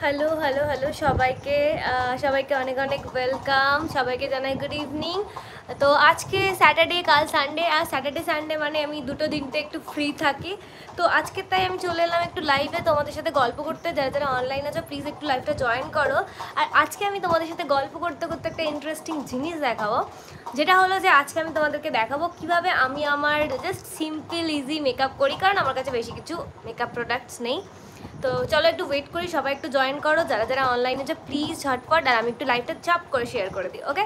Hello hello hello সবাইকে সবাইকে অনেক অনেক ওয়েলকাম। সবাইকে জানাই গুড ইভিনিং। তো আজকে স্যাটারডে, কাল সানডে। আর স্যাটারডে সানডে মানে আমি দুটো দিনতে একটু ফ্রি থাকি। তো আজকে তাই আমি চলে এলাম একটু লাইভে তোমাদের সাথে গল্প করতে। যারা যারা অনলাইন আছো প্লিজ একটু লাইভটা জয়েন করো। আর আজকে আমি তোমাদের সাথে গল্প করতে করতে একটা ইন্টারেস্টিং জিনিস দেখাবো, যেটা হলো যে আজকে আমি তোমাদেরকে দেখাবো কিভাবে আমি আমার জাস্ট সিম্পল ইজি মেকআপ করি, কারণ আমার কাছে বেশি কিছু মেকআপ প্রোডাক্টস নেই। তো চলো একটু ওয়েট করি, সবাই একটু জয়েন করো যারা যারা অনলাইনে আছে প্লিজ ঝটপট। আর আমি একটু লাইভটা চাপ করে শেয়ার করে দিই, ওকে?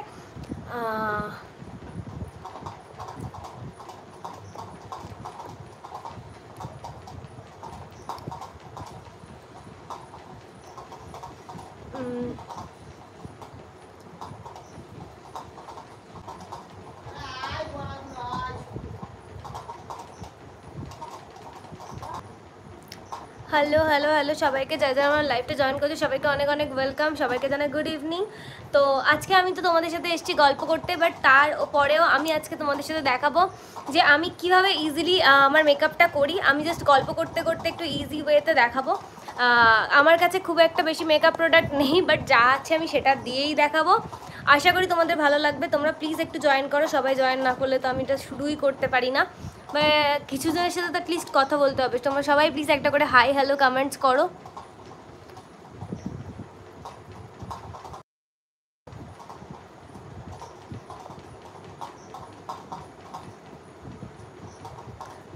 হ্যালো হ্যালো হ্যালো সবাইকে যারা যারা আমার লাইভটা জয়েন করছে সবাইকে অনেক অনেক ওয়েলকাম। সবাইকে জানাই গুড ইভিনিং। তো আজকে আমি তো তোমাদের সাথে এসেছি গল্প করতে, বাট তার পরেও আমি আজকে তোমাদের সাথে দেখাবো যে আমি কিভাবে ইজিলি আমার মেকআপটা করি। আমি জাস্ট গল্প করতে করতে একটু ইজি ওয়েতে দেখাবো। আমার কাছে খুব একটা বেশি মেকআপ প্রোডাক্ট নেই, বাট যা আছে আমি সেটা দিয়েই দেখাবো। আশা করি তোমাদের ভালো লাগবে। তোমরা প্লিজ একটু জয়েন করো, সবাই জয়েন না করলে তো আমি এটা শুরুই করতে পারি না। কিছু জনের সাথে তো অ্যাটলিস্ট কথা বলতে হবে। তোমরা সবাই প্লিজ একটা করে হাই হ্যালো কমেন্টস করো।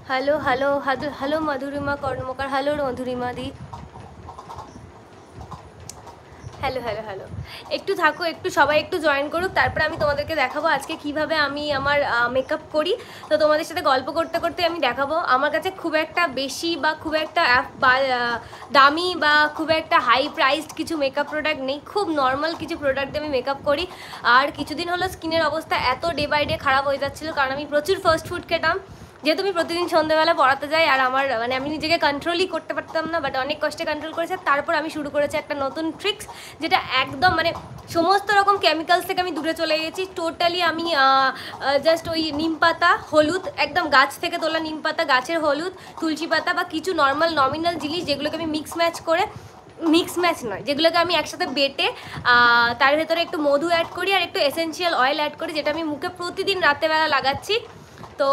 হ্যালো হ্যালো হ্যালো মধুরিমা কর্মকার, হ্যালো মধুরিমা দি, হ্যালো হ্যালো হ্যালো। একটু থাকো, একটু সবাই একটু জয়েন করুক, তারপরে আমি তোমাদেরকে দেখাবো আজকে কিভাবে আমি আমার মেকআপ করি। তো তোমাদের সাথে গল্প করতে করতে আমি দেখাবো। আমার কাছে খুব একটা বেশি বা খুব একটা দামি বা খুব একটা হাই প্রাইসড কিছু মেকআপ প্রোডাক্ট নেই। খুব নর্মাল কিছু প্রোডাক্ট দিয়ে আমি মেকআপ করি। আর কিছুদিন হলো স্কিনের অবস্থা এত ডে বাই ডে খারাপ হয়ে যাচ্ছিলো, কারণ আমি প্রচুর ফাস্ট ফুড খেতাম। যেহেতু আমি প্রতিদিন সন্ধ্যেবেলা পড়াতে যাই, আর আমার আমি নিজেকে কন্ট্রোলই করতে পারতাম না, বাট অনেক কষ্টে কন্ট্রোল করেছে। তারপর আমি শুরু করেছি একটা নতুন ট্রিক্স, যেটা একদম সমস্ত রকম কেমিক্যালস থেকে আমি দূরে চলে গেছি টোটালি। আমি জাস্ট ওই নিম পাতা, হলুদ, একদম গাছ থেকে তোলা নিম পাতা, গাছের হলুদ, তুলসী পাতা বা কিছু নর্মাল নমিনাল জিনিস যেগুলোকে আমি মিক্স ম্যাচ নয়, যেগুলোকে আমি একসাথে বেটে তার ভেতরে একটু মধু অ্যাড করি আর একটু এসেনশিয়াল অয়েল অ্যাড করি, যেটা আমি মুখে প্রতিদিন রাত্রেবেলা লাগাচ্ছি। তো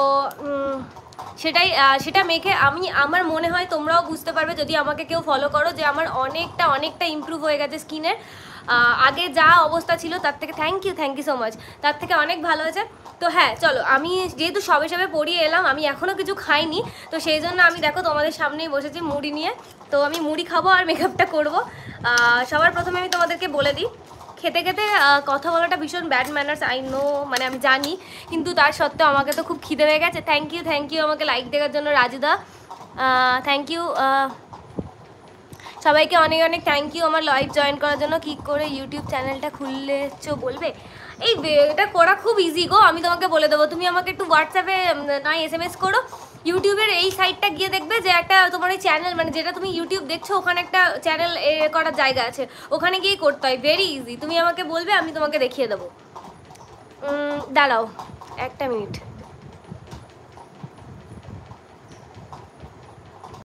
সেটা মেখে আমার মনে হয় তোমরাও বুঝতে পারবে যদি আমাকে কেউ ফলো করো, যে আমার অনেকটা ইমপ্রুভ হয়ে গেছে স্কিনের। আগে যা অবস্থা ছিল তার থেকে থ্যাংক ইউ সো মাচ, তার থেকে অনেক ভালো হয়েছে। তো হ্যাঁ চলো, আমি যেহেতু সবে পড়িয়ে এলাম, আমি এখনও কিছু খাইনি, তো সেই জন্য আমি দেখো তোমাদের সামনেই বসেছি মুড়ি নিয়ে। তো আমি মুড়ি খাবো আর মেকআপটা করবো। সবার প্রথমে আমি তোমাদেরকে বলে দিই, খেতে খেতে কথা বলাটা ভীষণ ব্যাড ম্যানার্স, আই নো, আমি জানি, কিন্তু তার সত্ত্বেও আমাকে তো খুব খিদে হয়ে গেছে। থ্যাংক ইউ আমাকে লাইক দেওয়ার জন্য রাজুদা, থ্যাংক ইউ। সবাইকে অনেক অনেক থ্যাংক ইউ আমার লাইভ জয়েন করার জন্য। কী করে ইউটিউব চ্যানেলটা খুললেছো বলবে? এটা করা খুব ইজি গো, আমি তোমাকে বলে দেবো। তুমি আমাকে একটু হোয়াটসঅ্যাপে নয় SMS করো। ইউটিউবের এই সাইটটা গিয়ে দেখবে যে একটা তোমার ওই চ্যানেল, যেটা তুমি ইউটিউব দেখছো ওখানে একটা চ্যানেল করার জায়গা আছে, ওখানে গিয়েই করতে হয়। ভেরি ইজি, তুমি আমাকে বলবে, আমি তোমাকে দেখিয়ে দেবো। দাঁড়াও একটা মিনিট।